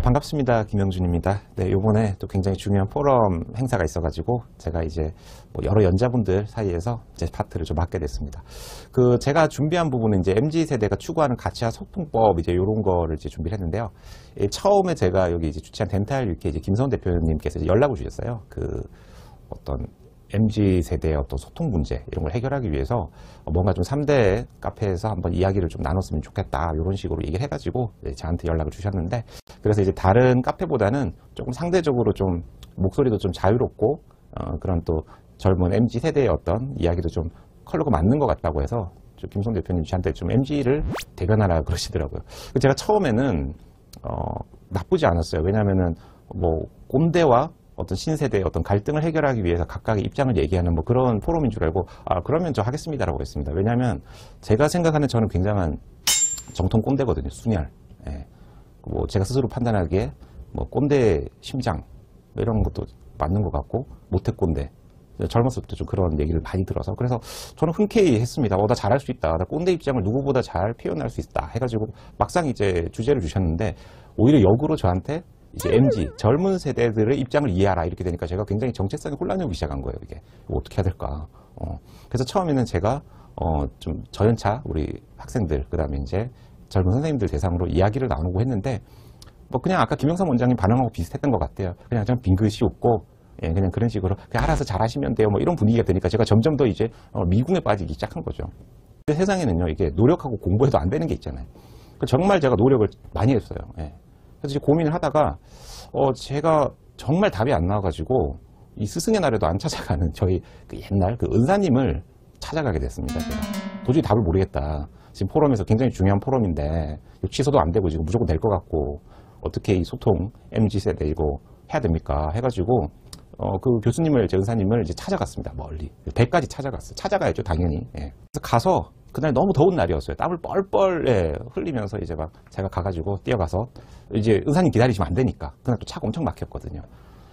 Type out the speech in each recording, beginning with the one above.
반갑습니다. 김영준입니다. 네, 요번에 또 굉장히 중요한 포럼 행사가 있어가지고 제가 이제 뭐 여러 연자분들 사이에서 제 파트를 좀 맡게 됐습니다. 제가 준비한 부분은 이제 MZ세대가 추구하는 가치와 소통법 이제 요런 거를 이제 준비를 했는데요. 처음에 제가 여기 이제 주최한 덴탈 UK 이제 김선 대표님께서 이제 연락을 주셨어요. 어떤 MZ세대의 어떤 소통 문제 이런 걸 해결하기 위해서 뭔가 좀 3대 카페에서 한번 이야기를 좀 나눴으면 좋겠다 이런 식으로 얘기를 해가지고 저한테 연락을 주셨는데, 그래서 이제 다른 카페보다는 조금 상대적으로 좀 목소리도 좀 자유롭고 그런 또 젊은 MZ세대의 어떤 이야기도 좀 컬러가 맞는 것 같다고 해서 김성 대표님 저한테 좀 MZ를 대변하라 그러시더라고요. 제가 처음에는 나쁘지 않았어요. 왜냐면은 뭐 꼰대와 어떤 신세대의 어떤 갈등을 해결하기 위해서 각각의 입장을 얘기하는 뭐 그런 포럼인 줄 알고, 그러면 저 하겠습니다라고 했습니다. 왜냐하면 제가 생각하는 저는 굉장한 정통 꼰대거든요. 순혈. 예. 뭐 제가 스스로 판단하기에 뭐 꼰대 심장 이런 것도 맞는 것 같고, 모태 꼰대. 젊었을 때 좀 그런 얘기를 많이 들어서, 그래서 저는 흔쾌히 했습니다. 나 잘할 수 있다. 나 꼰대 입장을 누구보다 잘 표현할 수 있다. 해가지고 막상 이제 주제를 주셨는데, 오히려 역으로 저한테 이제 MZ, 젊은 세대들의 입장을 이해하라 이렇게 되니까 제가 굉장히 정체성이 혼란이 오기 시작한 거예요. 이게 어떻게 해야 될까. 그래서 처음에는 제가 좀 저연차 우리 학생들, 그 다음에 이제 젊은 선생님들 대상으로 이야기를 나누고 했는데, 뭐 그냥 아까 김영삼 원장님 반응하고 비슷했던 것 같아요. 그냥 좀 빙긋이 웃고, 예, 그냥 그런 식으로 그냥 알아서 잘하시면 돼요. 뭐 이런 분위기가 되니까 제가 점점 더 이제 미궁에 빠지기 시작한 거죠. 근데 세상에는요, 이게 노력하고 공부해도 안 되는 게 있잖아요. 정말 제가 노력을 많이 했어요. 예. 그래서 고민을 하다가 제가 정말 답이 안 나와가지고 이 스승의 날에도 안 찾아가는 저희 그 옛날 그 은사님을 찾아가게 됐습니다. 제가 도저히 답을 모르겠다. 지금 포럼에서 굉장히 중요한 포럼인데 취소도 안 되고 지금 무조건 될 것 같고, 어떻게 이 소통 MZ세대 이거 해야 됩니까? 해가지고 그 교수님을, 제 은사님을 이제 찾아갔습니다. 멀리 배까지 찾아갔어요. 찾아가야죠, 당연히. 예. 그래서 가서 그날 너무 더운 날이었어요. 땀을 뻘뻘 흘리면서 이제 막 제가 가가지고 뛰어가서, 이제 은사님 기다리시면 안 되니까 그날 또 차가 엄청 막혔거든요.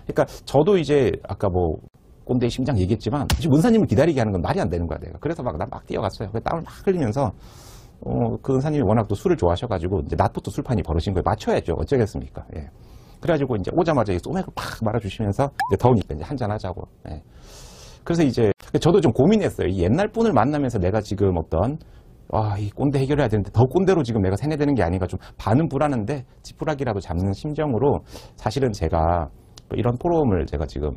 그러니까 저도 이제 아까 뭐 꼰대 심장 얘기했지만 지금 은사님을 기다리게 하는 건 말이 안 되는 거야 내가. 그래서 난 막 뛰어갔어요. 땀을 막 흘리면서 그 은사님이 워낙 또 술을 좋아하셔가지고 이제 낮부터 술판이 벌어진 거예요. 맞춰야죠. 어쩌겠습니까? 예. 그래가지고 이제 오자마자 소맥을 팍 말아주시면서 이제 더우니까 이제 한잔 하자고. 예. 그래서 이제 저도 좀 고민했어요. 이 옛날 분을 만나면서 내가 지금 어떤 이 꼰대 해결해야 되는데 더 꼰대로 지금 내가 세뇌되는 게 아닌가, 좀 반은 불안한데 지푸라기라도 잡는 심정으로 사실은 제가 이런 포럼을 제가 지금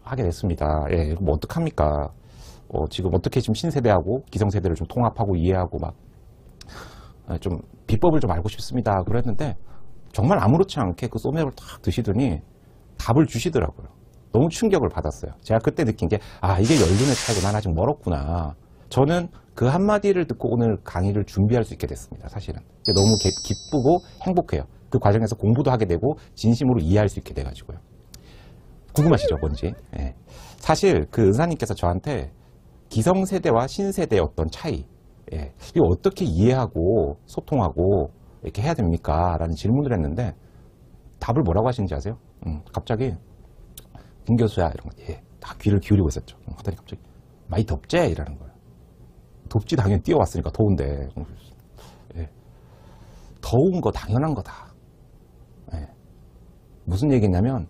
하게 됐습니다. 예, 뭐 어떡합니까? 지금 어떻게 지금 신세대하고 기성세대를 좀 통합하고 이해하고 막 좀 비법을 좀 알고 싶습니다. 그랬는데 정말 아무렇지 않게 그 소맥을 딱 드시더니 답을 주시더라고요. 너무 충격을 받았어요. 제가 그때 느낀 게, 이게 연륜의 차이고 난 아직 멀었구나. 저는 그 한마디를 듣고 오늘 강의를 준비할 수 있게 됐습니다. 사실은 너무 기쁘고 행복해요. 그 과정에서 공부도 하게 되고 진심으로 이해할 수 있게 돼가지고요. 궁금하시죠, 뭔지? 예. 사실 그 은사님께서 저한테 기성세대와 신세대의 어떤 차이, 예, 이거 어떻게 이해하고 소통하고 이렇게 해야 됩니까? 라는 질문을 했는데 답을 뭐라고 하시는지 아세요? 갑자기 김 교수야 이런 거, 예, 다 귀를 기울이고 있었죠. 하더니 갑자기 많이 덥지? 이라는 거예요. 덥지, 당연히 뛰어왔으니까 더운데. 예. 더운 거 당연한 거다. 예. 무슨 얘기냐면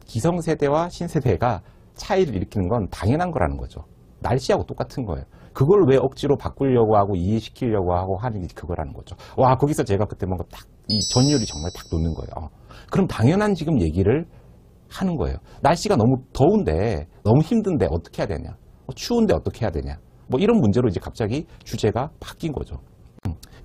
기성세대와 신세대가 차이를 일으키는 건 당연한 거라는 거죠. 날씨하고 똑같은 거예요. 그걸 왜 억지로 바꾸려고 하고 이해시키려고 하고 하는 게 그거라는 거죠. 거기서 제가 그때 뭔가 이 전율이 정말 딱 놓는 거예요. 그럼 당연한 지금 얘기를 하는 거예요. 날씨가 너무 더운데, 너무 힘든데 어떻게 해야 되냐? 추운데 어떻게 해야 되냐? 뭐 이런 문제로 이제 갑자기 주제가 바뀐 거죠.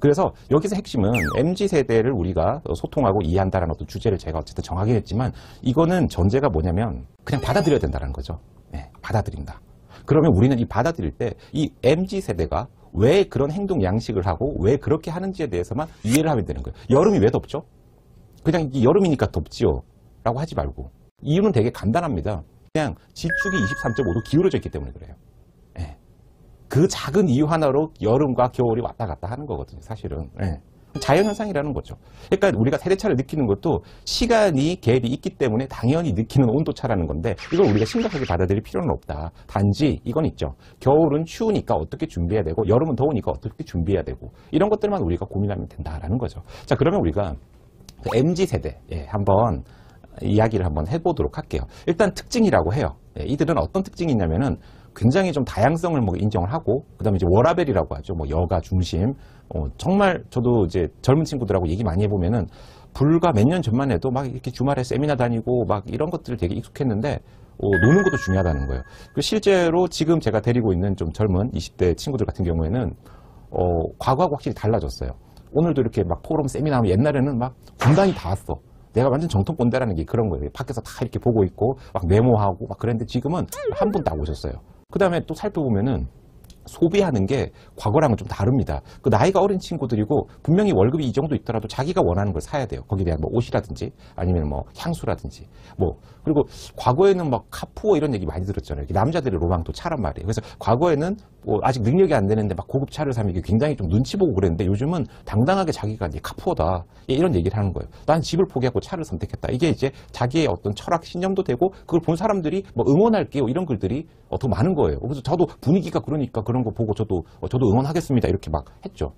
그래서 여기서 핵심은 MZ세대를 우리가 소통하고 이해한다는 어떤 주제를 제가 어쨌든 정하긴 했지만, 이거는 전제가 뭐냐면 그냥 받아들여야 된다는 거죠. 네, 받아들인다. 그러면 우리는 이 받아들일 때 이 MZ세대가 왜 그런 행동 양식을 하고 왜 그렇게 하는지에 대해서만 이해를 하면 되는 거예요. 여름이 왜 덥죠? 그냥 여름이니까 덥지요 라고 하지 말고, 이유는 되게 간단합니다. 그냥 지축이 23.5도 기울어져 있기 때문에 그래요. 예. 그 작은 이유 하나로 여름과 겨울이 왔다 갔다 하는 거거든요, 사실은. 예. 자연현상이라는 거죠. 그러니까 우리가 세대차를 느끼는 것도 시간이 갭이 있기 때문에 당연히 느끼는 온도차라는 건데, 이걸 우리가 심각하게 받아들일 필요는 없다. 단지 이건 있죠. 겨울은 추우니까 어떻게 준비해야 되고, 여름은 더우니까 어떻게 준비해야 되고, 이런 것들만 우리가 고민하면 된다라는 거죠. 자, 그러면 우리가 MZ세대 한번 이야기를 한번 해보도록 할게요. 일단 특징이라고 해요. 이들은 어떤 특징이 있냐면은 굉장히 좀 다양성을 뭐 인정을 하고, 그 다음에 이제 워라벨이라고 하죠. 뭐 여가 중심. 정말 저도 이제 젊은 친구들하고 얘기 많이 해보면은 불과 몇 년 전만 해도 막 이렇게 주말에 세미나 다니고 막 이런 것들 되게 익숙했는데, 노는 것도 중요하다는 거예요. 실제로 지금 제가 데리고 있는 좀 젊은 20대 친구들 같은 경우에는, 과거하고 확실히 달라졌어요. 오늘도 이렇게 막 포럼 세미나 하면 옛날에는 막 분단이 다 왔어. 내가 완전 정통 꼰대라는 게 그런 거예요. 밖에서 다 이렇게 보고 있고 막 메모하고 막 그랬는데 지금은 한 분 딱 오셨어요. 그 다음에 또 살펴보면은 소비하는 게 과거랑은 좀 다릅니다. 그 나이가 어린 친구들이고 분명히 월급이 이 정도 있더라도 자기가 원하는 걸 사야 돼요. 거기에 대한 뭐 옷이라든지 아니면 뭐 향수라든지 뭐. 그리고 과거에는 막 카푸어 이런 얘기 많이 들었잖아요. 남자들의 로망도 차란 말이에요. 그래서 과거에는 뭐 아직 능력이 안 되는데 막 고급 차를 사면 이게 굉장히 좀 눈치 보고 그랬는데, 요즘은 당당하게 자기가 이제 카푸어다 이런 얘기를 하는 거예요. 난 집을 포기하고 차를 선택했다. 이게 이제 자기의 어떤 철학 신념도 되고, 그걸 본 사람들이 뭐 응원할게요 이런 글들이 더 많은 거예요. 그래서 저도 분위기가 그러니까 그런 거 보고 저도 응원하겠습니다 이렇게 막 했죠.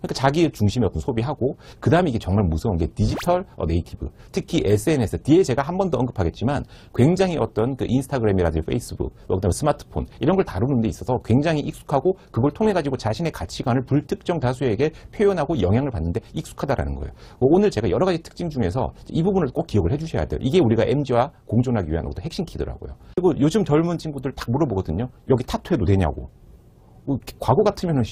그러니까 자기 중심의 어떤 소비하고, 그 다음에 이게 정말 무서운 게 디지털 네이티브, 특히 SNS 뒤에 제가 한 번 더 언급하겠지만 굉장히 어떤 그 인스타그램이라든지 페이스북, 그다음에 스마트폰 이런 걸 다루는 데 있어서 굉장히 익숙하고, 그걸 통해 가지고 자신의 가치관을 불특정 다수에게 표현하고 영향을 받는데 익숙하다라는 거예요. 오늘 제가 여러 가지 특징 중에서 이 부분을 꼭 기억을 해주셔야 돼요. 이게 우리가 MZ와 공존하기 위한 어떤 핵심 키더라고요. 그리고 요즘 젊은 친구들 딱 물어보거든요. 여기 타투해도 되냐고. 과거 같으면은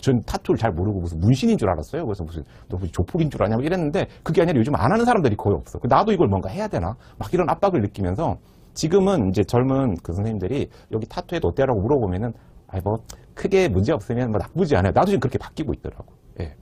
전 타투를 잘 모르고 무슨 문신인 줄 알았어요. 그래서 너 무슨 조폭인 줄 아냐 이랬는데, 그게 아니라 요즘 안 하는 사람들이 거의 없어. 나도 이걸 뭔가 해야 되나 막 이런 압박을 느끼면서, 지금은 이제 젊은 그 선생님들이 여기 타투해도 어때라고 물어보면은 뭐 크게 문제 없으면 뭐 나쁘지 않아요. 나도 지금 그렇게 바뀌고 있더라고. 예.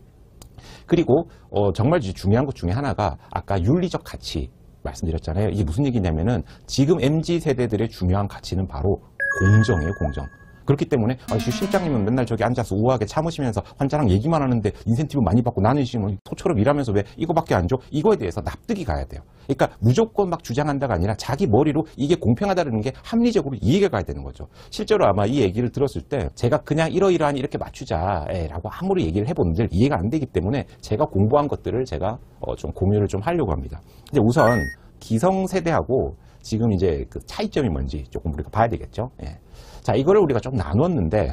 그리고 정말 중요한 것 중에 하나가 아까 윤리적 가치 말씀드렸잖아요. 이게 무슨 얘기냐면은 지금 MZ 세대들의 중요한 가치는 바로 공정이에요, 공정. 그렇기 때문에 실장님은 맨날 저기 앉아서 우아하게 참으시면서 환자랑 얘기만 하는데 인센티브 많이 받고 나는 지금 소처럼 일하면서 왜 이거밖에 안 줘? 이거에 대해서 납득이 가야 돼요. 그러니까 무조건 막 주장한다가 아니라 자기 머리로 이게 공평하다는 게 합리적으로 이해가 가야 되는 거죠. 실제로 아마 이 얘기를 들었을 때 제가 그냥 이러이러하니 이렇게 맞추자라고 아무리 얘기를 해보는데 이해가 안 되기 때문에 제가 공부한 것들을 제가 좀 공유를 좀 하려고 합니다. 근데 우선 기성세대하고 지금 이제 그 차이점이 뭔지 조금 우리가 봐야 되겠죠. 예. 자, 이거를 우리가 좀 나눴는데,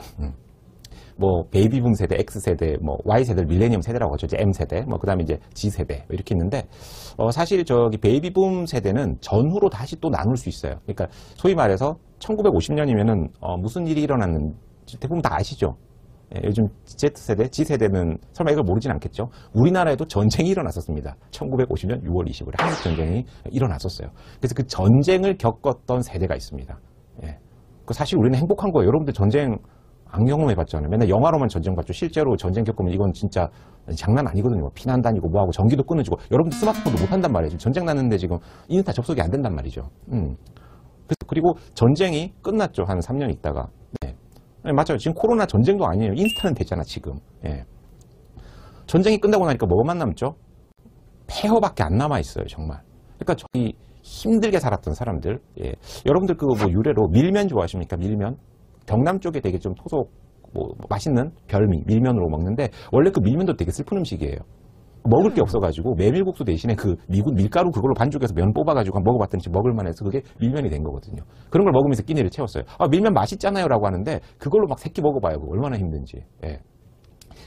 뭐, 베이비붐 세대, X세대, 뭐, Y세대, 밀레니엄 세대라고 하죠. 이제 M세대, 뭐, 그 다음에 이제 G세대, 이렇게 있는데, 사실 저기 베이비붐 세대는 전후로 다시 또 나눌 수 있어요. 그러니까, 소위 말해서 1950년이면은, 무슨 일이 일어났는지 대부분 다 아시죠? 예, 요즘 Z세대, G세대는 설마 이걸 모르진 않겠죠? 우리나라에도 전쟁이 일어났었습니다. 1950년 6월 25일 한국전쟁이 일어났었어요. 그래서 그 전쟁을 겪었던 세대가 있습니다. 예. 사실 우리는 행복한 거예요. 여러분들 전쟁 안 경험해봤잖아요. 맨날 영화로만 전쟁 봤죠. 실제로 전쟁 겪으면 이건 진짜 장난 아니거든요. 피난 다니고 뭐하고 전기도 끊어지고, 여러분들 스마트폰도 못 한단 말이에요. 지금 전쟁 났는데 지금 인스타 접속이 안 된단 말이죠. 그리고 전쟁이 끝났죠. 한 3년 있다가. 네. 네, 맞아요. 지금 코로나 전쟁도 아니에요. 인스타는 되잖아 지금. 예. 전쟁이 끝나고 나니까 뭐만 남죠? 폐허밖에 안 남아있어요. 정말. 그러니까 저기 힘들게 살았던 사람들, 예. 여러분들 그 뭐 유래로 밀면 좋아하십니까? 밀면? 경남 쪽에 되게 좀 토속, 뭐 맛있는 별미, 밀면으로 먹는데, 원래 그 밀면도 되게 슬픈 음식이에요. 먹을 게 없어가지고 메밀국수 대신에 그 밀가루 그걸로 반죽해서 면 뽑아가지고 먹어봤더니 먹을만 해서 그게 밀면이 된 거거든요. 그런 걸 먹으면서 끼니를 채웠어요. 밀면 맛있잖아요 라고 하는데, 그걸로 막 새끼 먹어봐요. 얼마나 힘든지. 예.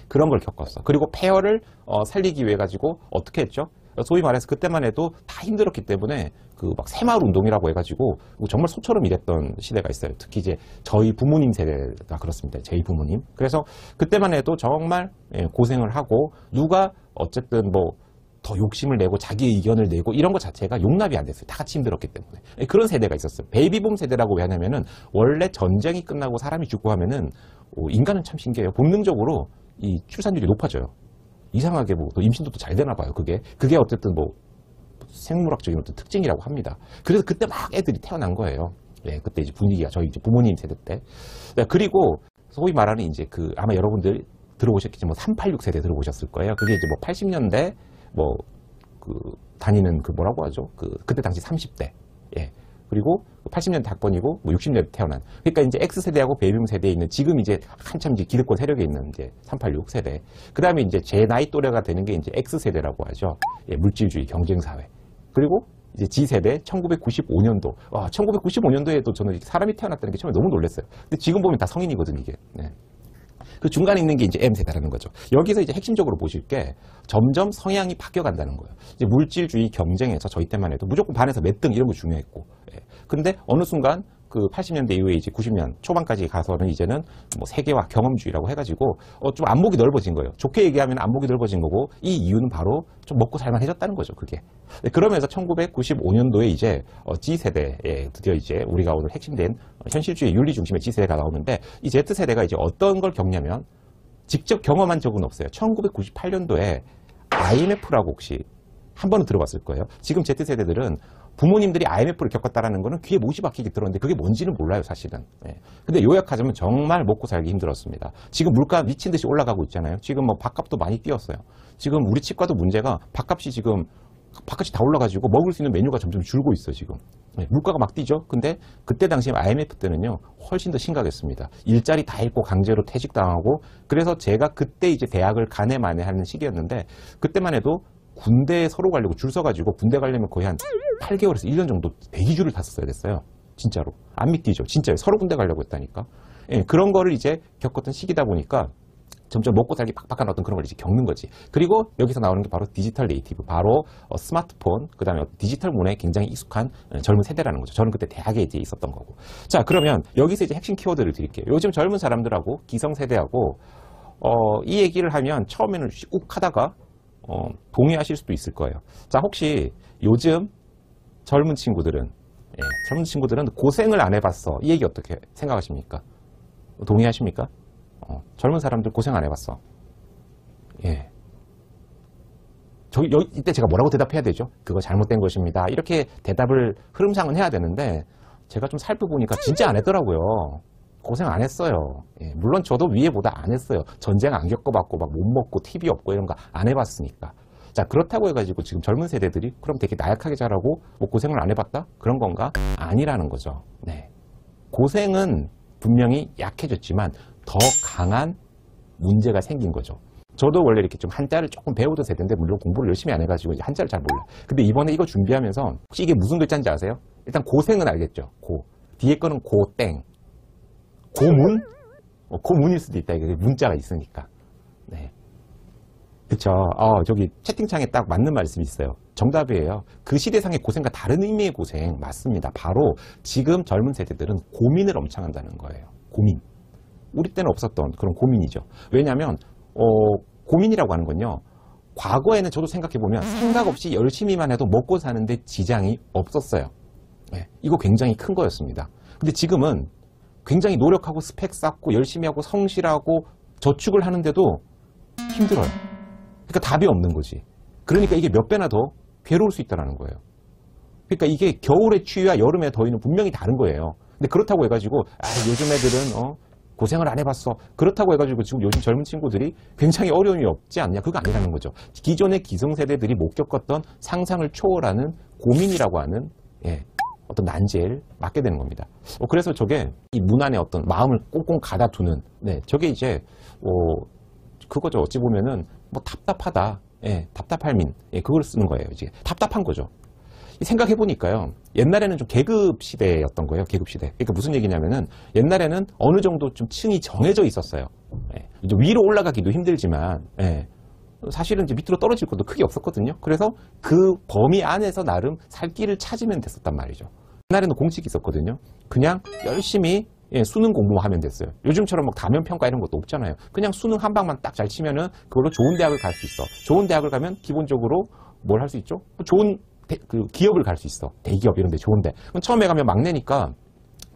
그런 걸 겪었어. 그리고 폐허를 살리기 위해 가지고 어떻게 했죠? 소위 말해서 그때만 해도 다 힘들었기 때문에 그 막 새마을 운동이라고 해가지고 정말 소처럼 일했던 시대가 있어요. 특히 이제 저희 부모님 세대가 그렇습니다. 저희 부모님. 그래서 그때만 해도 정말 고생을 하고, 누가 어쨌든 뭐 더 욕심을 내고 자기의 의견을 내고 이런 것 자체가 용납이 안 됐어요. 다 같이 힘들었기 때문에. 그런 세대가 있었어요. 베이비붐 세대라고 왜 하냐면은, 원래 전쟁이 끝나고 사람이 죽고 하면은 인간은 참 신기해요. 본능적으로 이 출산율이 높아져요. 이상하게 뭐 임신도 잘 되나 봐요. 그게 어쨌든 뭐 생물학적인 어떤 특징이라고 합니다. 그래서 그때 막 애들이 태어난 거예요. 네, 그때 이제 분위기가 저희 이제 부모님 세대 때. 네, 그리고 소위 말하는 이제 그 아마 여러분들 들어보셨겠지만 뭐 386 세대 들어보셨을 거예요. 그게 이제 뭐 80년대 뭐 그 다니는 그 뭐라고 하죠? 그때 당시 30대. 예. 그리고 80년대 학번이고 뭐 60년대 태어난. 그러니까 이제 X세대하고 베이비붐 세대에 있는 지금 이제 한참 이제 기득권 세력에 있는 이제 386 세대. 그다음에 이제 제 나이 또래가 되는 게 이제 X세대라고 하죠. 예, 물질주의 경쟁 사회. 그리고 이제 G세대 1995년도. 와, 1995년도에도 저는 이렇게 사람이 태어났다는 게 처음에 너무 놀랐어요. 근데 지금 보면 다 성인이거든요, 이게. 네. 그 중간에 있는 게 이제 M세대라는 거죠. 여기서 이제 핵심적으로 보실 게 점점 성향이 바뀌어간다는 거예요. 이제 물질주의 경쟁에서 저희 때만 해도 무조건 반에서 몇 등 이런 거 중요했고. 예. 근데 어느 순간 그 80년대 이후에 이제 90년 초반까지 가서는 이제는 뭐 세계화 경험주의라고 해가지고 좀 안목이 넓어진 거예요. 좋게 얘기하면 안목이 넓어진 거고 이 이유는 바로 좀 먹고 살만해졌다는 거죠, 그게. 그러면서 1995년도에 이제 G세대에 드디어 이제 우리가 오늘 핵심된 현실주의 윤리 중심의 G세대가 나오는데 이 Z세대가 이제 어떤 걸 겪냐면 직접 경험한 적은 없어요. 1998년도에 IMF라고 혹시 한 번은 들어봤을 거예요. 지금 Z세대들은 부모님들이 IMF를 겪었다라는 거는 귀에 못이 박히게 들었는데 그게 뭔지는 몰라요, 사실은. 예. 근데 요약하자면 정말 먹고 살기 힘들었습니다. 지금 물가 미친 듯이 올라가고 있잖아요. 지금 뭐 밥값도 많이 뛰었어요. 지금 우리 치과도 문제가 밥값이 지금 밥값이 다 올라가지고 먹을 수 있는 메뉴가 점점 줄고 있어, 지금. 예. 물가가 막 뛰죠. 근데 그때 당시에 IMF 때는요, 훨씬 더 심각했습니다. 일자리 다 잃고 강제로 퇴직당하고 그래서 제가 그때 이제 대학을 가네 마네 하는 시기였는데 그때만 해도 군대에 서로 가려고 줄 서가지고 군대 가려면 거의 한 8개월에서 1년 정도 대기줄을 탔었어야 됐어요. 진짜로. 안 믿기죠. 진짜요. 서로 군대 가려고 했다니까. 예, 그런 거를 이제 겪었던 시기다 보니까 점점 먹고 살기 팍팍한 어떤 그런 걸 이제 겪는 거지. 그리고 여기서 나오는 게 바로 디지털 네이티브. 바로 스마트폰, 그 다음에 디지털 문화에 굉장히 익숙한 젊은 세대라는 거죠. 저는 그때 대학에 이제 있었던 거고. 자, 그러면 여기서 이제 핵심 키워드를 드릴게요. 요즘 젊은 사람들하고 기성세대하고 이 얘기를 하면 처음에는 욱 하다가 동의하실 수도 있을 거예요. 자, 혹시 요즘 젊은 친구들은 고생을 안 해봤어. 이 얘기 어떻게 생각하십니까? 동의하십니까? 젊은 사람들 고생 안 해봤어. 예. 이때 제가 뭐라고 대답해야 되죠? 그거 잘못된 것입니다. 이렇게 대답을 흐름상은 해야 되는데 제가 좀 살펴보니까 진짜 안 했더라고요. 고생 안 했어요. 예, 물론 저도 위에보다 안 했어요. 전쟁 안 겪어봤고 막 못 먹고 TV 없고 이런 거 안 해봤으니까. 자, 그렇다고 해가지고 지금 젊은 세대들이 그럼 되게 나약하게 자라고 뭐 고생을 안 해봤다? 그런 건가? 아니라는 거죠. 네. 고생은 분명히 약해졌지만 더 강한 문제가 생긴 거죠. 저도 원래 이렇게 좀 한자를 조금 배우던 세대인데 물론 공부를 열심히 안 해가지고 한자를 잘 몰라요. 근데 이번에 이거 준비하면서 혹시 이게 무슨 글자인지 아세요? 일단 고생은 알겠죠. 고. 뒤에 거는 고땡. 고문? 고문일 수도 있다. 이게 문자가 있으니까. 네. 그쵸. 저기 채팅창에 딱 맞는 말씀이 있어요. 정답이에요. 그 시대상의 고생과 다른 의미의 고생 맞습니다. 바로 지금 젊은 세대들은 고민을 엄청 한다는 거예요. 고민. 우리 때는 없었던 그런 고민이죠. 왜냐하면 고민이라고 하는 건요. 과거에는 저도 생각해보면 생각 없이 열심히만 해도 먹고 사는데 지장이 없었어요. 네. 이거 굉장히 큰 거였습니다. 근데 지금은 굉장히 노력하고 스펙 쌓고 열심히 하고 성실하고 저축을 하는데도 힘들어요. 그러니까 답이 없는 거지. 그러니까 이게 몇 배나 더 괴로울 수 있다는 거예요. 그러니까 이게 겨울의 추위와 여름의 더위는 분명히 다른 거예요. 근데 그렇다고 해가지고 요즘 애들은 고생을 안 해봤어. 그렇다고 해가지고 지금 요즘 젊은 친구들이 굉장히 어려움이 없지 않냐. 그거 아니라는 거죠. 기존의 기성세대들이 못 겪었던 상상을 초월하는 고민이라고 하는 어떤 난제를 맡게 되는 겁니다. 그래서 저게 이 문 안에 어떤 마음을 꽁꽁 가다두는 저게 이제 그거죠. 어찌 보면은 뭐 답답하다. 답답할민. 그걸 쓰는 거예요. 이제 답답한 거죠. 생각해보니까요. 옛날에는 좀 계급 시대였던 거예요. 계급 시대. 그러니까 무슨 얘기냐면은 옛날에는 어느 정도 좀 층이 정해져 있었어요. 이제 위로 올라가기도 힘들지만 사실은 이제 밑으로 떨어질 것도 크게 없었거든요. 그래서 그 범위 안에서 나름 살 길을 찾으면 됐었단 말이죠. 옛날에는 공식이 있었거든요. 그냥 열심히 수능 공부만 하면 됐어요. 요즘처럼 막 다면 평가 이런 것도 없잖아요. 그냥 수능 한 방만 딱 잘 치면은 그걸로 좋은 대학을 갈 수 있어. 좋은 대학을 가면 기본적으로 뭘 할 수 있죠? 좋은 그 기업을 갈 수 있어. 대기업 이런 데 좋은데. 그럼 처음에 가면 막내니까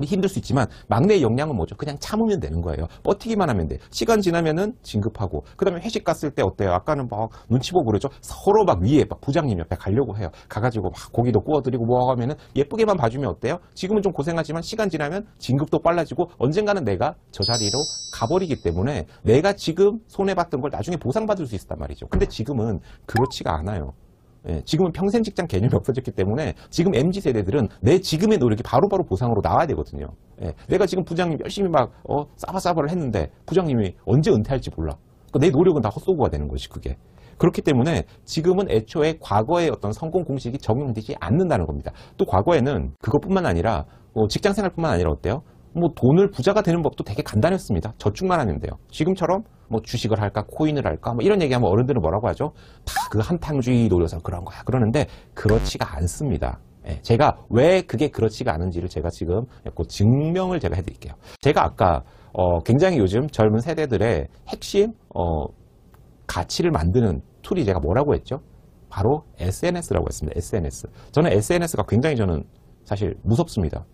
힘들 수 있지만 막내의 역량은 뭐죠? 그냥 참으면 되는 거예요. 버티기만 하면 돼. 시간 지나면은 진급하고 그 다음에 회식 갔을 때 어때요? 아까는 막 눈치 보고 그러죠? 서로 막 위에 막 부장님 옆에 가려고 해요. 가가지고 막 고기도 구워드리고 뭐 하면은 예쁘게만 봐주면 어때요? 지금은 좀 고생하지만 시간 지나면 진급도 빨라지고 언젠가는 내가 저 자리로 가버리기 때문에 내가 지금 손해봤던 걸 나중에 보상받을 수 있단 말이죠. 근데 지금은 그렇지가 않아요. 예, 지금은 평생 직장 개념이 없어졌기 때문에 지금 MZ세대들은 내 지금의 노력이 바로바로 보상으로 나와야 되거든요. 예, 내가 지금 부장님 열심히 막 싸바싸바를 했는데 부장님이 언제 은퇴할지 몰라. 그러니까 내 노력은 다 헛소구가 되는 것이 그게. 그렇기 때문에 지금은 애초에 과거의 어떤 성공 공식이 적용되지 않는다는 겁니다. 또 과거에는 그것뿐만 아니라 직장생활뿐만 아니라 어때요? 뭐 돈을 부자가 되는 법도 되게 간단했습니다. 저축만 하면 돼요. 지금처럼 뭐 주식을 할까 코인을 할까 뭐 이런 얘기하면 어른들은 뭐라고 하죠? 다 그 한탕주의 노려서 그런 거야. 그러는데 그렇지가 않습니다. 예, 제가 왜 그게 그렇지가 않은지를 제가 지금 그 증명을 제가 해드릴게요. 제가 아까 굉장히 요즘 젊은 세대들의 핵심 가치를 만드는 툴이 제가 뭐라고 했죠? 바로 SNS라고 했습니다. SNS. 저는 SNS가 굉장히 저는 사실 무섭습니다.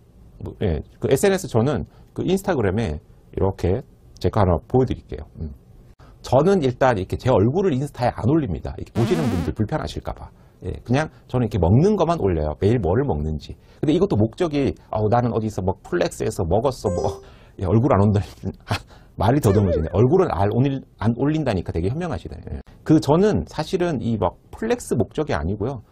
예, 그 SNS 저는 그 인스타그램에 이렇게 제가 하나 보여드릴게요. 저는 일단 이렇게 제 얼굴을 인스타에 안 올립니다. 이렇게 보시는 분들 불편하실까봐. 예, 그냥 저는 이렇게 먹는 것만 올려요. 매일 뭐를 먹는지. 근데 이것도 목적이 나는 어디서 뭐 플렉스해서 먹었어 뭐 예, 얼굴 안 온다. 말이 더듬어지네. 얼굴은 안 올린다니까 되게 현명하시네. 예. 저는 사실은 이 막 플렉스 목적이 아니고요.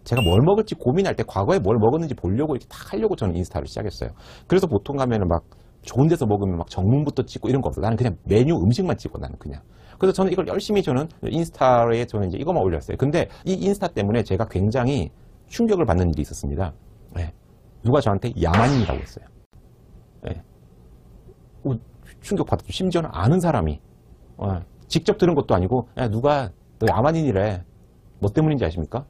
제가 뭘 먹을지 고민할 때 과거에 뭘 먹었는지 보려고 이렇게 딱 하려고 저는 인스타를 시작했어요. 그래서 보통 가면은 막 좋은 데서 먹으면 막 정문부터 찍고 이런 거 없어. 나는 그냥 메뉴 음식만 찍고 나는 그냥. 그래서 저는 이걸 열심히 저는 인스타에 저는 이제 이것만 올렸어요. 근데 이 인스타 때문에 제가 굉장히 충격을 받는 일이 있었습니다. 네. 누가 저한테 야만인이라고 했어요. 네. 충격 받았죠. 심지어는 아는 사람이 직접 들은 것도 아니고 야, 누가 너 야만인이래. 뭐 때문인지 아십니까?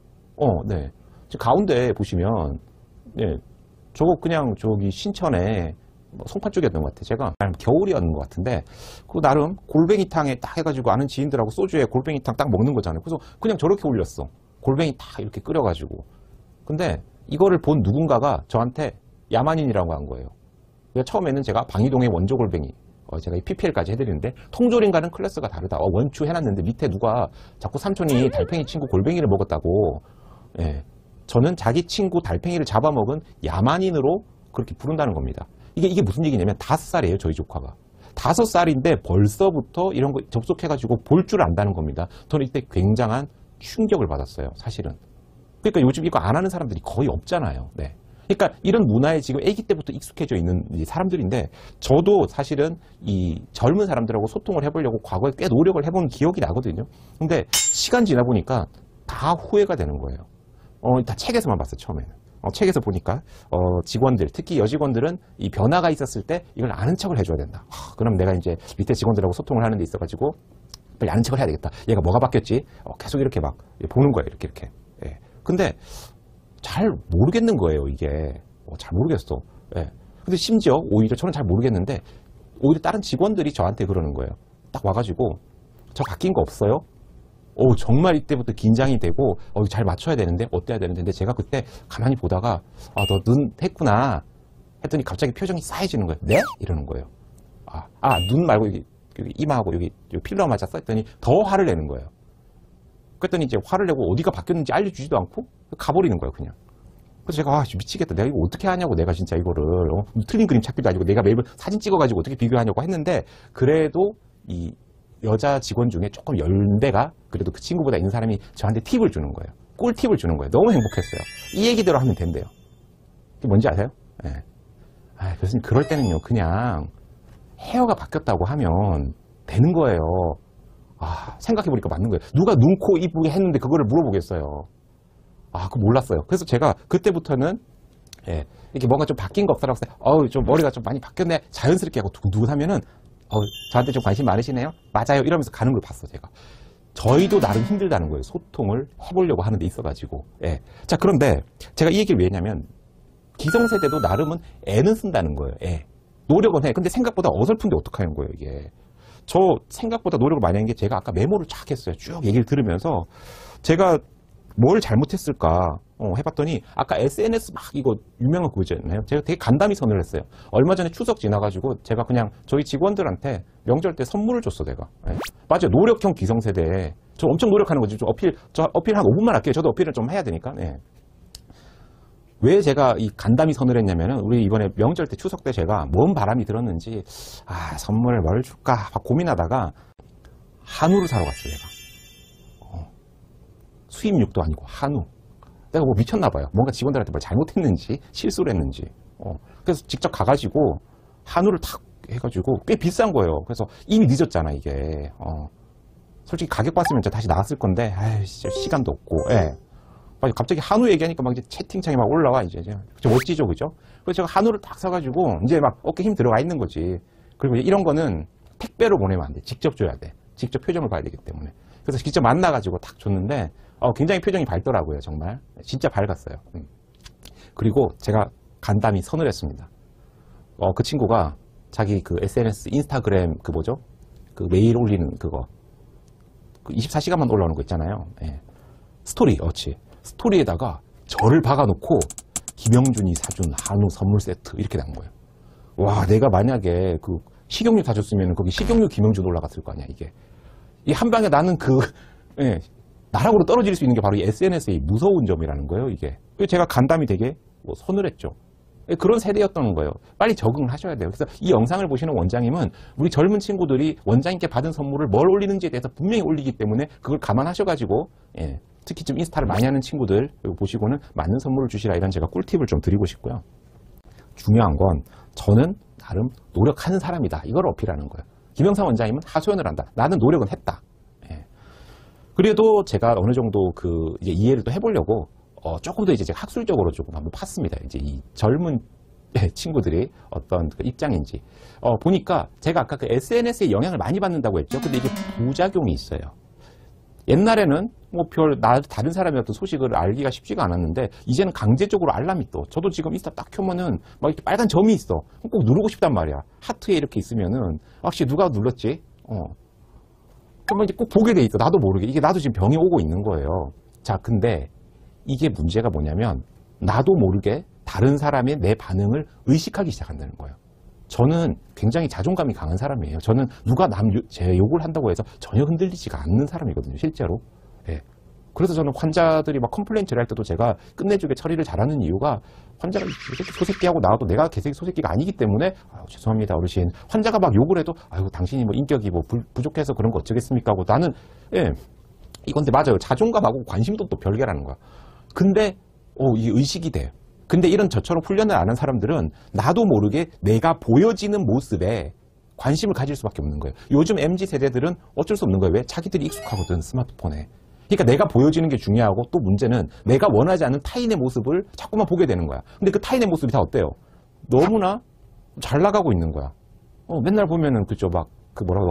네. 지금 가운데 보시면 네. 저거 그냥 저기 신천에 송파 쪽이었던 것 같아요. 제가 겨울이었는 것 같은데 그 나름 골뱅이탕에 딱 해가지고 아는 지인들하고 소주에 골뱅이탕 딱 먹는 거잖아요. 그래서 그냥 저렇게 올렸어. 골뱅이 딱 이렇게 끓여가지고. 근데 이거를 본 누군가가 저한테 야만인이라고 한 거예요. 처음에는 제가 방이동의 원조 골뱅이 제가 이 PPL까지 해드리는데 통조림과는 클래스가 다르다. 원추 해놨는데 밑에 누가 자꾸 삼촌이 달팽이 친구 골뱅이를 먹었다고. 예. 저는 자기 친구 달팽이를 잡아먹은 야만인으로 그렇게 부른다는 겁니다. 이게 무슨 얘기냐면 5살이에요, 저희 조카가. 5살인데 벌써부터 이런 거 접속해가지고 볼 줄 안다는 겁니다. 저는 이때 굉장한 충격을 받았어요, 사실은. 그러니까 요즘 이거 안 하는 사람들이 거의 없잖아요. 네. 그러니까 이런 문화에 지금 아기 때부터 익숙해져 있는 사람들인데 저도 사실은 이 젊은 사람들하고 소통을 해보려고 과거에 꽤 노력을 해본 기억이 나거든요. 근데 시간 지나 보니까 다 후회가 되는 거예요. 다 책에서만 봤어요, 처음에는. 책에서 보니까 직원들, 특히 여직원들은 이 변화가 있었을 때 이걸 아는 척을 해줘야 된다. 그럼 내가 이제 밑에 직원들하고 소통을 하는 데 있어가지고 빨리 아는 척을 해야 되겠다. 얘가 뭐가 바뀌었지? 계속 이렇게 막 보는 거예요, 이렇게. 예. 근데 잘 모르겠는 거예요, 이게. 잘 모르겠어. 예. 근데 심지어 오히려 저는 잘 모르겠는데 오히려 다른 직원들이 저한테 그러는 거예요. 딱 와가지고 저 바뀐 거 없어요? 정말 이때부터 긴장이 되고 잘 맞춰야 되는데 어때야 되는데 근데 제가 그때 가만히 보다가 너 눈 했구나 했더니 갑자기 표정이 싸해지는 거예요. 네? 이러는 거예요. 눈 말고 여기 이마하고 여기 필러 맞았어 했더니 더 화를 내는 거예요. 그랬더니 이제 화를 내고 어디가 바뀌었는지 알려주지도 않고 가버리는 거예요, 그냥. 그래서 제가 미치겠다. 내가 이거 어떻게 하냐고, 내가 진짜 이거를 틀린 그림 찾기도 아니고 내가 매일 사진 찍어가지고 어떻게 비교하냐고 했는데 그래도 이 여자 직원 중에 조금 연배가 그래도 그 친구보다 있는 사람이 저한테 팁을 주는 거예요. 꿀팁을 주는 거예요. 너무 행복했어요. 이 얘기대로 하면 된대요. 그게 뭔지 아세요? 네. 교수님 그럴 때는요 그냥 헤어가 바뀌었다고 하면 되는 거예요. 생각해보니까 맞는 거예요. 누가 눈, 코, 입 했는데 그거를 물어보겠어요. 그거 몰랐어요. 그래서 제가 그때부터는 이렇게 뭔가 좀 바뀐 거 없다라고 해서 좀 머리가 좀 많이 바뀌었네 자연스럽게 하고 두근두근 하면은 저한테 좀 관심 많으시네요? 맞아요. 이러면서 가는 걸 봤어, 제가. 저희도 나름 힘들다는 거예요. 소통을 해보려고 하는 데 있어가지고. 예. 자, 그런데 제가 이 얘기를 왜 했냐면, 기성세대도 나름은 애는 쓴다는 거예요. 애. 노력은 해. 근데 생각보다 어설픈데 어떡하는 거예요, 이게. 저 생각보다 노력을 많이 한 게 제가 아까 메모를 쫙 했어요. 쭉 얘기를 들으면서 제가 뭘 잘못했을까 해봤더니 아까 SNS 막 이거 유명한 그거 있잖아요. 제가 되게 간담이 선언을 했어요. 얼마 전에 추석 지나가지고 제가 그냥 저희 직원들한테 명절 때 선물을 줬어, 내가. 맞아요. 노력형 기성세대. 저 엄청 노력하는 거지. 저 어필 한 5분만 할게요. 저도 어필을 좀 해야 되니까. 왜 제가 이 간담이 선언을 했냐면은 우리 이번에 명절 때 추석 때 제가 뭔 바람이 들었는지 선물을 뭘 줄까 막 고민하다가 한우를 사러 갔어요, 제가. 수입육도 아니고 한우. 내가 뭐 미쳤나 봐요. 뭔가 직원들한테 뭘 잘못했는지 실수를 했는지. 그래서 직접 가가지고 한우를 탁 해가지고 꽤 비싼 거예요. 그래서 이미 늦었잖아 이게. 솔직히 가격 봤으면 다시 나왔을 건데 시간도 없고. 예. 갑자기 한우 얘기하니까 막 이제 채팅창에 막 올라와 이제 멋지죠, 그죠? 그래서 제가 한우를 딱 사가지고 이제 막 어깨 힘 들어가 있는 거지. 그리고 이런 거는 택배로 보내면 안 돼. 직접 줘야 돼. 직접 표정을 봐야 되기 때문에. 그래서 직접 만나가지고 딱 줬는데 굉장히 표정이 밝더라고요, 정말. 진짜 밝았어요. 그리고 제가 간담이 선을 했습니다. 그 친구가 자기 그 SNS, 인스타그램 그 뭐죠? 그 매일 올리는 그거. 그 24시간만 올라오는 거 있잖아요. 예. 스토리, 스토리에다가 저를 박아놓고 김영준이 사준 한우 선물 세트 이렇게 난 거예요. 와, 내가 만약에 그 식용유 사줬으면 거기 식용유 김영준 올라갔을 거 아니야, 이게. 이 한 방에 나는 나락으로 떨어질 수 있는 게 바로 이 SNS의 무서운 점이라는 거예요, 이게. 제가 간담이 되게 선을 했죠. 그런 세대였던 거예요. 빨리 적응을 하셔야 돼요. 그래서 이 영상을 보시는 원장님은 우리 젊은 친구들이 원장님께 받은 선물을 뭘 올리는지에 대해서 분명히 올리기 때문에 그걸 감안하셔가지고, 특히 좀 인스타를 많이 하는 친구들 보시고는 맞는 선물을 주시라, 이런 제가 꿀팁을 좀 드리고 싶고요. 중요한 건 저는 나름 노력하는 사람이다, 이걸 어필하는 거예요. 김영삼 원장님은 하소연을 한다. 나는 노력은 했다. 그래도 제가 어느 정도 이제 이해를 또 해보려고 조금 더 이제 제가 학술적으로 조금 한번 팠습니다. 이제 이 젊은 친구들이 어떤 그 입장인지. 보니까 제가 아까 그 SNS에 영향을 많이 받는다고 했죠. 근데 이게 부작용이 있어요. 옛날에는 다른 사람의 어떤 소식을 알기가 쉽지가 않았는데, 이제는 강제적으로 알람이 떠. 저도 지금 인스타 딱 켜면은 막 이렇게 빨간 점이 있어. 꼭 누르고 싶단 말이야. 하트에 이렇게 있으면은, 혹시 누가 눌렀지? 그러면 이제 꼭 보게 돼 있어. 나도 모르게. 이게 나도 지금 병이 오고 있는 거예요. 자, 근데 이게 문제가 뭐냐면, 나도 모르게 다른 사람의 내 반응을 의식하기 시작한다는 거예요. 저는 굉장히 자존감이 강한 사람이에요. 저는 누가 제 욕을 한다고 해서 전혀 흔들리지가 않는 사람이거든요, 실제로. 그래서 저는 환자들이 막 컴플레인트를 할 때도 제가 끝내주게 처리를 잘하는 이유가, 환자가 소새끼하고 나와도 내가 개새끼 소새끼가 아니기 때문에, 죄송합니다, 어르신. 환자가 막 욕을 해도, 당신이 뭐 인격이 뭐 부족해서 그런 거 어쩌겠습니까 하고, 나는, 이건데 맞아요. 자존감하고 관심도 또 별개라는 거야. 근데, 이게 의식이 돼. 근데 이런 저처럼 훈련을 안 한 사람들은 나도 모르게 내가 보여지는 모습에 관심을 가질 수밖에 없는 거예요. 요즘 MZ세대들은 어쩔 수 없는 거예요. 왜? 자기들이 익숙하거든, 스마트폰에. 그러니까 내가 보여지는 게 중요하고, 또 문제는 내가 원하지 않는 타인의 모습을 자꾸만 보게 되는 거야. 근데 그 타인의 모습이 다 어때요? 너무나 잘 나가고 있는 거야. 맨날 보면은 그죠,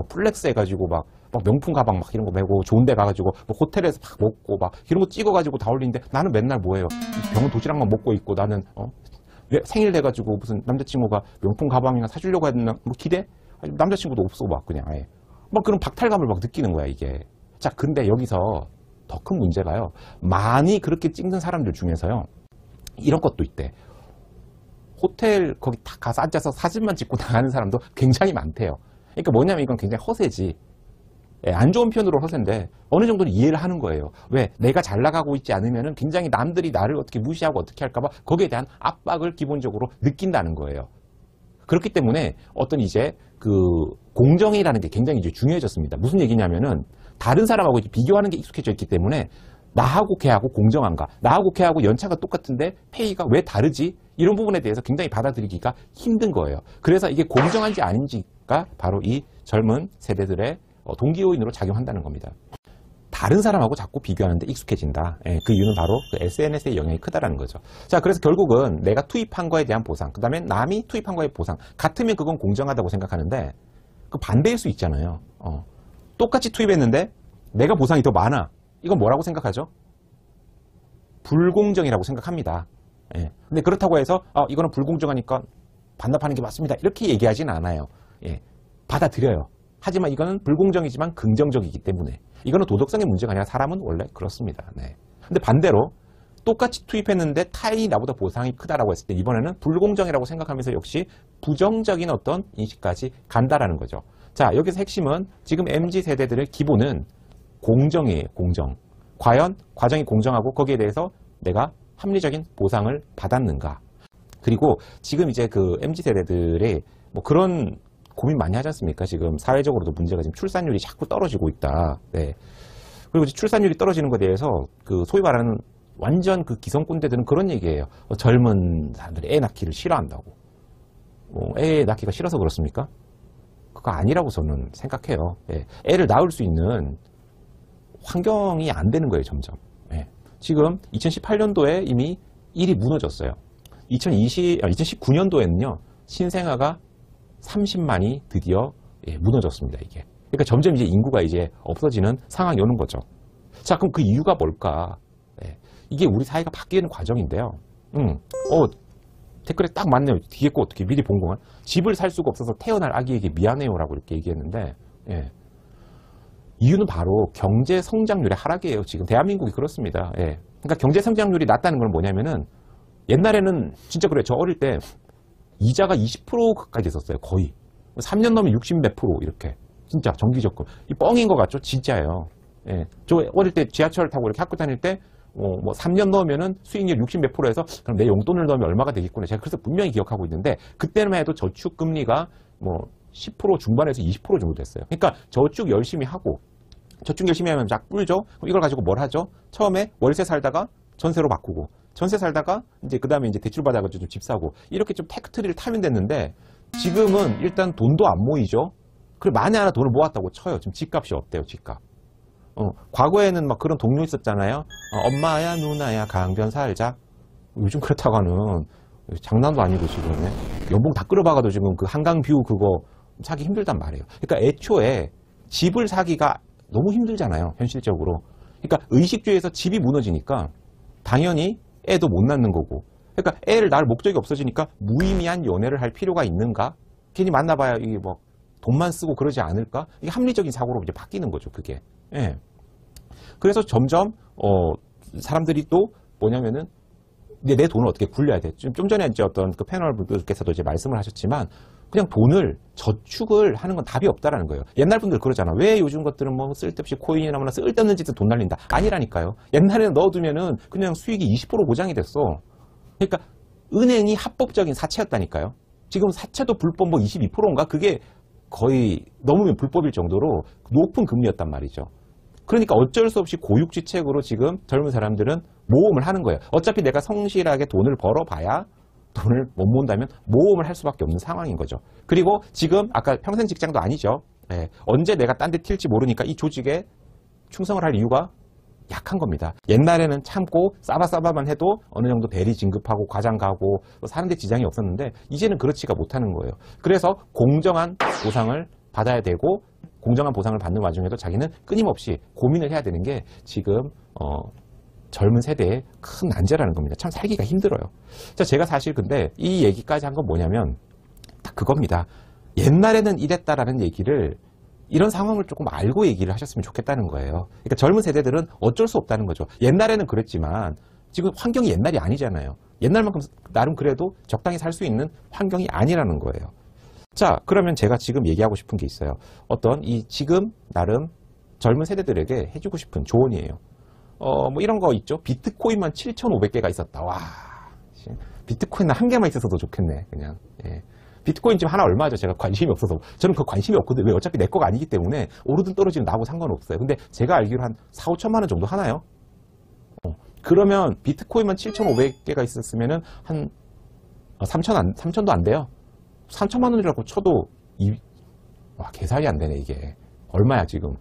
플렉스 해가지고 막 명품 가방 막 이런 거 메고 좋은 데 가가지고 뭐 호텔에서 막 먹고 막 이런 거 찍어가지고 다 올리는데, 나는 맨날 뭐예요? 병원 도시락만 먹고 있고, 나는 생일 돼가지고 무슨 남자친구가 명품 가방이나 사주려고 했나 뭐 기대? 남자친구도 없어, 막 그냥 아예 막 그런 박탈감을 막 느끼는 거야, 이게. 자, 근데 여기서 더 큰 문제가요, 많이 그렇게 찍는 사람들 중에서요, 이런 것도 있대. 호텔 거기 딱 가서 앉아서 사진만 찍고 나가는 사람도 굉장히 많대요. 그러니까 뭐냐면 이건 굉장히 허세지. 안 좋은 편으로 허세인데 어느 정도는 이해를 하는 거예요. 왜? 내가 잘 나가고 있지 않으면은 굉장히 남들이 나를 어떻게 무시하고 어떻게 할까봐 거기에 대한 압박을 기본적으로 느낀다는 거예요. 그렇기 때문에 어떤 이제 공정이라는 게 굉장히 이제 중요해졌습니다. 무슨 얘기냐면은 다른 사람하고 이제 비교하는 게 익숙해져 있기 때문에, 나하고 걔하고 공정한가? 나하고 걔하고 연차가 똑같은데 페이가 왜 다르지? 이런 부분에 대해서 굉장히 받아들이기가 힘든 거예요. 그래서 이게 공정한지 아닌지가 바로 이 젊은 세대들의 동기요인으로 작용한다는 겁니다. 다른 사람하고 자꾸 비교하는데 익숙해진다. 그 이유는 바로 그 SNS의 영향이 크다라는 거죠. 자, 그래서 결국은 내가 투입한 거에 대한 보상, 그 다음에 남이 투입한 거에 보상 같으면 그건 공정하다고 생각하는데, 그 반대일 수 있잖아요. 똑같이 투입했는데 내가 보상이 더 많아. 이건 뭐라고 생각하죠? 불공정이라고 생각합니다. 근데 그렇다고 해서 이거는 불공정하니까 반납하는 게 맞습니다, 이렇게 얘기하지는 않아요. 받아들여요. 하지만 이거는 불공정이지만 긍정적이기 때문에, 이거는 도덕성의 문제가 아니라 사람은 원래 그렇습니다. 근데 반대로 똑같이 투입했는데 타인이 나보다 보상이 크다라고 했을 때, 이번에는 불공정이라고 생각하면서 역시 부정적인 어떤 인식까지 간다라는 거죠. 자, 여기서 핵심은 지금 MZ세대들의 기본은 공정이에요. 공정. 과연 과정이 공정하고 거기에 대해서 내가 합리적인 보상을 받았는가. 그리고 지금 이제 그 MZ세대들의 뭐 그런 고민 많이 하지 않습니까? 지금 사회적으로도 문제가, 지금 출산율이 자꾸 떨어지고 있다. 그리고 이제 출산율이 떨어지는 것에 대해서 그 소위 말하는 완전 그 기성꼰대들은 그런 얘기예요. 젊은 사람들이 애 낳기를 싫어한다고. 애 낳기가 싫어서 그렇습니까? 그거 아니라고 저는 생각해요. 예. 애를 낳을 수 있는 환경이 안 되는 거예요, 점점. 예. 지금 2018년도에 이미 1이 무너졌어요. 2019년도에는요, 신생아가 30만이 드디어 무너졌습니다, 이게. 그러니까 점점 이제 인구가 이제 없어지는 상황이 오는 거죠. 자, 그럼 그 이유가 뭘까? 예. 이게 우리 사회가 바뀌는 과정인데요. 댓글에 딱 맞네요. 뒤에 거 어떻게 미리 본 거만. 집을 살 수가 없어서 태어날 아기에게 미안해요라고 이렇게 얘기했는데, 예. 이유는 바로 경제 성장률의 하락이에요. 지금 대한민국이 그렇습니다. 예. 그러니까 경제 성장률이 낮다는 건 뭐냐면은 옛날에는 진짜 그래요. 저 어릴 때 이자가 20%까지 있었어요. 거의. 3년 넘으면 60몇 프로 이렇게. 진짜 정기적금. 이 뻥인 것 같죠? 진짜예요. 예. 저 어릴 때 지하철 타고 이렇게 학교 다닐 때 뭐 3년 넣으면은 수익률 60 몇 프로에서 그럼 내 용돈을 넣으면 얼마가 되겠구나. 제가 그래서 분명히 기억하고 있는데 그때만 해도 저축 금리가 뭐 10% 중반에서 20% 정도 됐어요. 그러니까 저축 열심히 하고 저축 열심히 하면 쫙 불죠. 그럼 이걸 가지고 뭘 하죠? 처음에 월세 살다가 전세로 바꾸고 전세 살다가 이제 그다음에 이제 대출 받아가지고 좀 집 사고 이렇게 좀 테크트리를 타면 됐는데 지금은 일단 돈도 안 모이죠. 그리고 만에 하나 돈을 모았다고 쳐요. 지금 집값이 어때요? 집값. 과거에는 막 그런 동료 있었잖아요. 엄마야 누나야 강변 살자. 요즘 그렇다고 하는 장난도 아니고 지금 연봉 다 끌어박아도 지금 그 한강 뷰 그거 사기 힘들단 말이에요. 그러니까 애초에 집을 사기가 너무 힘들잖아요. 현실적으로. 그러니까 의식주의에서 집이 무너지니까 당연히 애도 못 낳는 거고. 그러니까 애를 낳을 목적이 없어지니까 무의미한 연애를 할 필요가 있는가? 괜히 만나봐야 이게 뭐 돈만 쓰고 그러지 않을까? 이게 합리적인 사고로 이제 바뀌는 거죠. 그게. 예. 그래서 점점 사람들이 또 뭐냐면은 내 돈을 어떻게 굴려야 돼. 좀 전에 이제 어떤 그 패널 분들께서도 이제 말씀을 하셨지만 그냥 돈을 저축을 하는 건 답이 없다라는 거예요. 옛날 분들 그러잖아. 왜 요즘 것들은 뭐 쓸데없이 코인이나 뭐나 쓸데없는 짓에 돈 날린다. 아니라니까요. 옛날에는 넣어두면은 그냥 수익이 20% 보장이 됐어. 그러니까 은행이 합법적인 사채였다니까요. 지금 사채도 불법 뭐 22%인가? 그게 거의 넘으면 불법일 정도로 높은 금리였단 말이죠. 그러니까 어쩔 수 없이 고육지책으로 지금 젊은 사람들은 모험을 하는 거예요. 어차피 내가 성실하게 돈을 벌어봐야 돈을 못 모은다면 모험을 할 수밖에 없는 상황인 거죠. 그리고 지금 아까 평생 직장도 아니죠. 예, 언제 내가 딴 데 튈지 모르니까 이 조직에 충성을 할 이유가 약한 겁니다. 옛날에는 참고 싸바싸바만 해도 어느 정도 대리 진급하고 과장 가고 사는데 지장이 없었는데 이제는 그렇지가 못하는 거예요. 그래서 공정한 보상을 받아야 되고 공정한 보상을 받는 와중에도 자기는 끊임없이 고민을 해야 되는 게 지금 젊은 세대의 큰 난제라는 겁니다. 참 살기가 힘들어요. 자, 제가 사실 근데 이 얘기까지 한 건 뭐냐면 딱 그겁니다. 옛날에는 이랬다라는 얘기를 이런 상황을 조금 알고 얘기를 하셨으면 좋겠다는 거예요. 그러니까 젊은 세대들은 어쩔 수 없다는 거죠. 옛날에는 그랬지만 지금 환경이 옛날이 아니잖아요. 옛날만큼 나름 그래도 적당히 살 수 있는 환경이 아니라는 거예요. 자, 그러면 제가 지금 얘기하고 싶은 게 있어요. 어떤 이 지금 나름 젊은 세대들에게 해주고 싶은 조언이에요. 뭐 이런 거 있죠. 비트코인만 7,500개가 있었다. 와, 비트코인 한 개만 있어서도 좋겠네. 그냥. 예. 비트코인 지금 하나 얼마죠? 제가 관심이 없어서. 저는 그 관심이 없거든요. 왜? 어차피 내 거가 아니기 때문에 오르든 떨어지든 나하고 상관없어요. 근데 제가 알기로 한 4, 5천만 원 정도 하나요? 그러면 비트코인만 7,500개가 있었으면은 한 3천도 안 돼요. 3천만 원이라고 쳐도 와, 계산이 안 되네 이게. 얼마야 지금?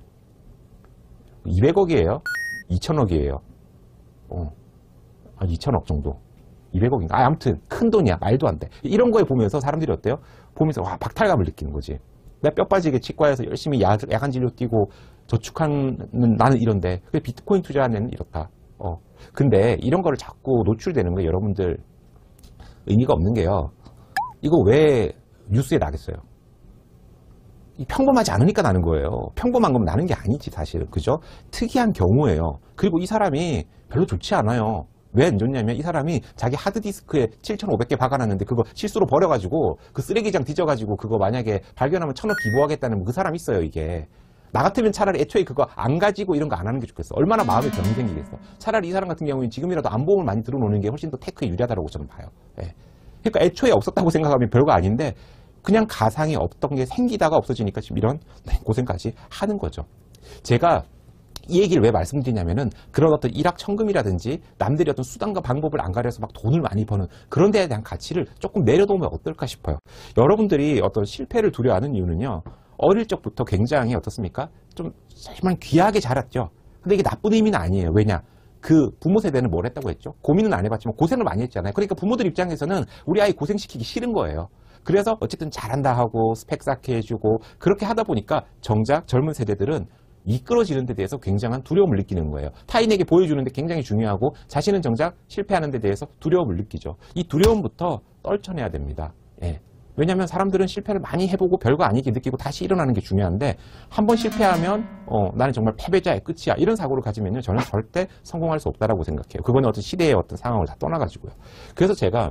200억이에요? 2천억이에요? 한 2천억 정도. 200억인가? 아무튼 큰 돈이야. 말도 안 돼. 이런 거에 보면서 사람들이 어때요? 보면서 와, 박탈감을 느끼는 거지. 내가 뼈 빠지게 치과에서 열심히 야간 진료 뛰고 저축하는 나는 이런데 비트코인 투자하는 애는 이렇다. 근데 이런 거를 자꾸 노출되는 거 여러분들 의미가 없는 게요. 이거 왜 뉴스에 나겠어요? 평범하지 않으니까 나는 거예요. 평범한 거면 나는 게 아니지 사실은. 그죠? 특이한 경우예요. 그리고 이 사람이 별로 좋지 않아요. 왜 안 좋냐면 이 사람이 자기 하드디스크에 7,500개 박아놨는데 그거 실수로 버려가지고 그 쓰레기장 뒤져가지고 그거 만약에 발견하면 1,000원 기부하겠다는 그 사람 있어요 이게. 나 같으면 차라리 애초에 그거 안 가지고 이런 거 안 하는 게 좋겠어. 얼마나 마음에 병이 생기겠어. 차라리 이 사람 같은 경우는 지금이라도 안보험을 많이 들어놓는 게 훨씬 더 테크에 유리하다고 저는 봐요. 예. 그러니까 애초에 없었다고 생각하면 별거 아닌데 그냥 가상에 없던 게 생기다가 없어지니까 지금 이런 고생까지 하는 거죠. 제가 이 얘기를 왜 말씀드리냐면은 그런 어떤 일확천금이라든지 남들이 어떤 수단과 방법을 안 가려서 막 돈을 많이 버는 그런 데에 대한 가치를 조금 내려놓으면 어떨까 싶어요. 여러분들이 어떤 실패를 두려워하는 이유는요. 어릴 적부터 굉장히 어떻습니까? 좀 정말 귀하게 자랐죠. 근데 이게 나쁜 의미는 아니에요. 왜냐? 그 부모 세대는 뭘 했다고 했죠? 고민은 안 해봤지만 고생을 많이 했잖아요. 그러니까 부모들 입장에서는 우리 아이 고생시키기 싫은 거예요. 그래서 어쨌든 잘한다 하고 스펙 쌓게 해주고 그렇게 하다 보니까 정작 젊은 세대들은 이끌어지는 데 대해서 굉장한 두려움을 느끼는 거예요. 타인에게 보여주는 데 굉장히 중요하고 자신은 정작 실패하는 데 대해서 두려움을 느끼죠. 이 두려움부터 떨쳐내야 됩니다. 예. 왜냐하면 사람들은 실패를 많이 해보고 별거 아니게 느끼고 다시 일어나는 게 중요한데 한 번 실패하면 나는 정말 패배자의 끝이야 이런 사고를 가지면요 저는 절대 성공할 수 없다라고 생각해요. 그거는 어떤 시대의 어떤 상황을 다 떠나가지고요. 그래서 제가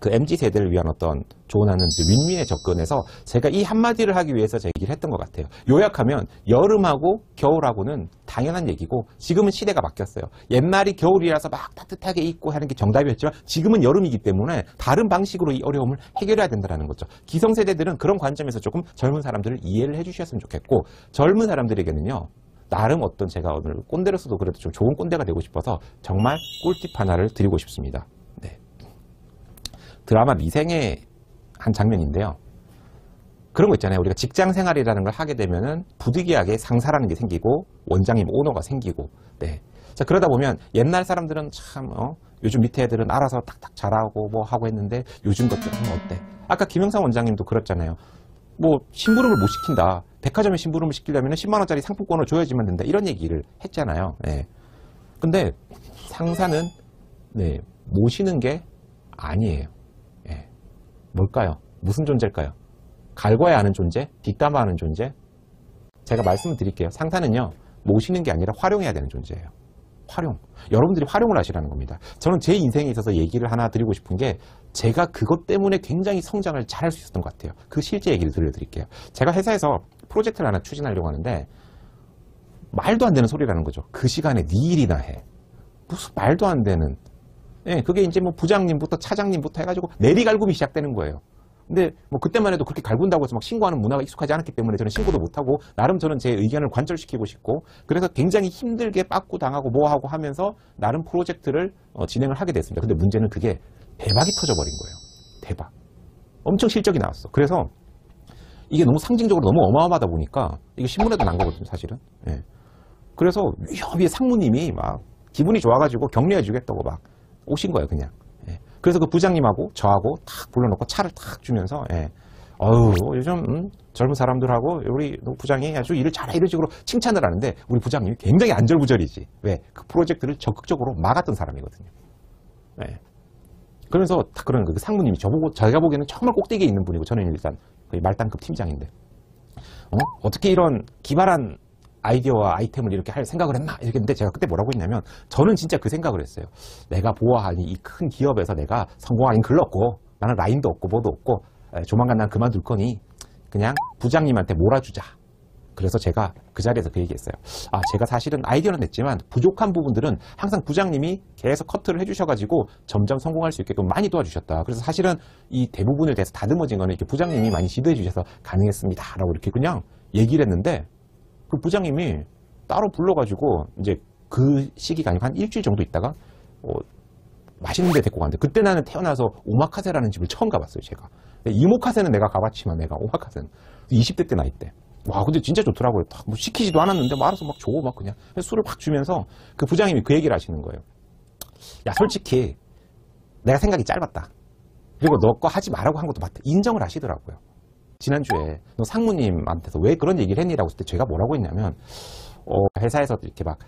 그 MZ세대를 위한 어떤 조언하는 윈윈에 접근해서 제가 이 한마디를 하기 위해서 제 얘기를 했던 것 같아요. 요약하면 여름하고 겨울하고는 당연한 얘기고 지금은 시대가 바뀌었어요. 옛날이 겨울이라서 막 따뜻하게 입고 하는 게 정답이었지만 지금은 여름이기 때문에 다른 방식으로 이 어려움을 해결해야 된다는 거죠. 기성세대들은 그런 관점에서 조금 젊은 사람들을 이해를 해주셨으면 좋겠고 젊은 사람들에게는요. 나름 어떤 제가 오늘 꼰대로서도 그래도 좀 좋은 꼰대가 되고 싶어서 정말 꿀팁 하나를 드리고 싶습니다. 네. 드라마 미생의 한 장면인데요. 그런 거 있잖아요. 우리가 직장 생활이라는 걸 하게 되면은 부득이하게 상사라는 게 생기고 원장님 오너가 생기고 네. 자 그러다 보면 옛날 사람들은 참 요즘 밑에 애들은 알아서 탁탁 잘하고 뭐 하고 했는데 요즘 것들은 어때? 아까 김영삼 원장님도 그랬잖아요. 뭐 심부름을 못 시킨다. 백화점에 심부름을 시키려면 10만 원짜리 상품권을 줘야지만 된다. 이런 얘기를 했잖아요. 네. 근데 상사는 네, 모시는 게 아니에요. 예. 뭘까요? 무슨 존재일까요? 갈궈야 하는 존재? 뒷담화하는 존재? 제가 말씀을 드릴게요. 상사는요, 모시는 게 아니라 활용해야 되는 존재예요. 활용. 여러분들이 활용을 하시라는 겁니다. 저는 제 인생에 있어서 얘기를 하나 드리고 싶은 게 제가 그것 때문에 굉장히 성장을 잘할 수 있었던 것 같아요. 그 실제 얘기를 들려드릴게요. 제가 회사에서 프로젝트를 하나 추진하려고 하는데 말도 안 되는 소리라는 거죠. 그 시간에 네 일이나 해. 무슨 말도 안 되는. 예, 그게 이제 뭐 부장님부터 차장님부터 해가지고 내리갈굼이 시작되는 거예요. 근데 뭐 그때만 해도 그렇게 갈군다고 해서 막 신고하는 문화가 익숙하지 않았기 때문에 저는 신고도 못하고 나름 저는 제 의견을 관철시키고 싶고 그래서 굉장히 힘들게 빠꾸 당하고 뭐하고 하면서 나름 프로젝트를 진행을 하게 됐습니다. 근데 문제는 그게 대박이 터져버린 거예요. 대박. 엄청 실적이 나왔어. 그래서 이게 너무 상징적으로 너무 어마어마하다 보니까 이게 신문에도 난 거거든요, 사실은. 예. 그래서 위에 상무님이 막 기분이 좋아가지고 격려해 주겠다고 막 오신 거예요, 그냥. 예. 그래서 그 부장님하고 저하고 탁 불러놓고 차를 탁 주면서, 예. 요즘 젊은 사람들하고 우리 부장이 아주 일을 잘해 이런 식으로 칭찬을 하는데 우리 부장님이 굉장히 안절부절이지. 왜? 그 프로젝트를 적극적으로 막았던 사람이거든요. 예. 그러면서 딱 그러는 거예요. 그 상무님이 제가 보기에는 정말 꼭대기에 있는 분이고 저는 일단 거의 말단급 팀장인데 어떻게 이런 기발한 아이디어와 아이템을 이렇게 할 생각을 했나? 이렇게 했는데 제가 그때 뭐라고 했냐면 저는 진짜 그 생각을 했어요. 내가 보아하니 이 큰 기업에서 내가 성공하긴 글렀고 나는 라인도 없고 뭐도 없고 조만간 난 그만둘 거니 그냥 부장님한테 몰아주자. 그래서 제가 그 자리에서 그 얘기했어요. 제가 사실은 아이디어는 냈지만 부족한 부분들은 항상 부장님이 계속 커트를 해주셔가지고 점점 성공할 수 있게끔 많이 도와주셨다. 그래서 사실은 이 대부분을 대해서 다듬어진 거는 이렇게 부장님이 많이 지도해 주셔서 가능했습니다. 라고 이렇게 그냥 얘기를 했는데 그 부장님이 따로 불러가지고 이제 그 시기가 아니고 한 일주일 정도 있다가 맛있는 데 데리고 갔는데 그때 나는 태어나서 오마카세라는 집을 처음 가봤어요, 제가. 이모카세는 내가 가봤지만 내가 오마카세는 20대 때 나이 때. 와, 근데 진짜 좋더라고요. 뭐 시키지도 않았는데 뭐 알아서 막 줘, 막 그냥 술을 확 주면서 그 부장님이 그 얘기를 하시는 거예요. 야, 솔직히 내가 생각이 짧았다. 그리고 너 거 하지 말라고 한 것도 맞다. 인정을 하시더라고요. 지난주에 너 상무님한테서 왜 그런 얘기를 했니라고 했을 때 제가 뭐라고 했냐면 회사에서 이렇게 막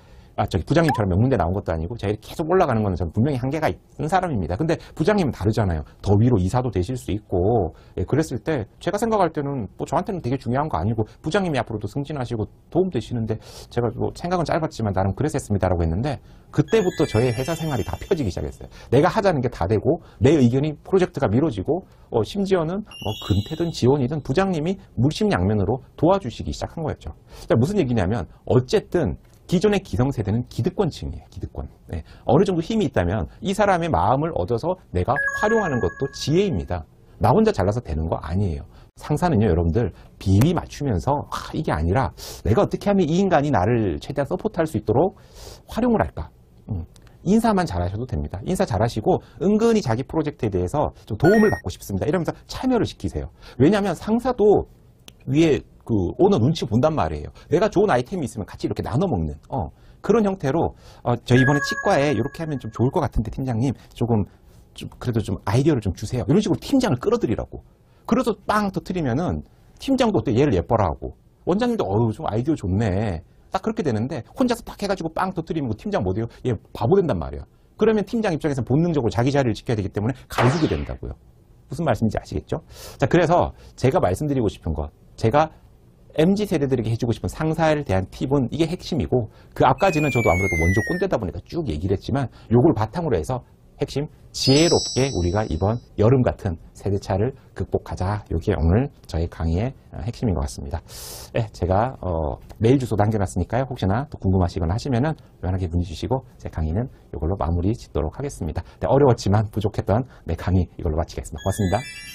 저기 부장님처럼 명문대 나온 것도 아니고 제가 계속 올라가는 거는 저는 분명히 한계가 있는 사람입니다. 근데 부장님은 다르잖아요. 더 위로 이사도 되실 수 있고 그랬을 때 제가 생각할 때는 뭐 저한테는 되게 중요한 거 아니고 부장님이 앞으로도 승진하시고 도움 되시는데 제가 뭐 생각은 짧았지만 나름 그랬었습니다라고 했는데 그때부터 저의 회사 생활이 다 펴지기 시작했어요. 내가 하자는 게 다 되고 내 의견이 프로젝트가 미뤄지고 심지어는 뭐 근태든 지원이든 부장님이 물심양면으로 도와주시기 시작한 거였죠. 자, 무슨 얘기냐면 어쨌든 기존의 기성세대는 기득권층이에요. 기득권. 네. 어느 정도 힘이 있다면 이 사람의 마음을 얻어서 내가 활용하는 것도 지혜입니다. 나 혼자 잘나서 되는 거 아니에요. 상사는요, 여러분들 비위 맞추면서 이게 아니라 내가 어떻게 하면 이 인간이 나를 최대한 서포트할 수 있도록 활용을 할까. 인사만 잘하셔도 됩니다. 인사 잘하시고 은근히 자기 프로젝트에 대해서 좀 도움을 받고 싶습니다. 이러면서 참여를 시키세요. 왜냐하면 상사도 위에 그 오너 눈치 본단 말이에요. 내가 좋은 아이템이 있으면 같이 이렇게 나눠 먹는 그런 형태로 저 이번에 치과에 이렇게 하면 좀 좋을 것 같은데 팀장님 조금 그래도 좀 아이디어를 좀 주세요. 이런 식으로 팀장을 끌어들이라고. 그래서 빵 터트리면은 팀장도 어때 얘를 예뻐라 하고 원장님도 좀 아이디어 좋네. 딱 그렇게 되는데 혼자서 딱 해가지고 빵 터트리면 그 팀장 못 해요. 얘 바보 된단 말이야. 그러면 팀장 입장에서 본능적으로 자기 자리를 지켜야 되기 때문에 갈구게 된다고요. 무슨 말씀인지 아시겠죠? 자, 그래서 제가 말씀드리고 싶은 것, 제가 MZ세대들에게 해주고 싶은 상사에 대한 팁은 이게 핵심이고 그 앞까지는 저도 아무래도 원조 꼰대다 보니까 쭉 얘기를 했지만 요걸 바탕으로 해서 핵심 지혜롭게 우리가 이번 여름 같은 세대차를 극복하자. 이게 오늘 저희 강의의 핵심인 것 같습니다. 네, 제가 메일 주소 남겨놨으니까요. 혹시나 또 궁금하시거나 하시면은 편하게 문의 주시고 제 강의는 이걸로 마무리 짓도록 하겠습니다. 네, 어려웠지만 부족했던 내 강의 이걸로 마치겠습니다. 고맙습니다.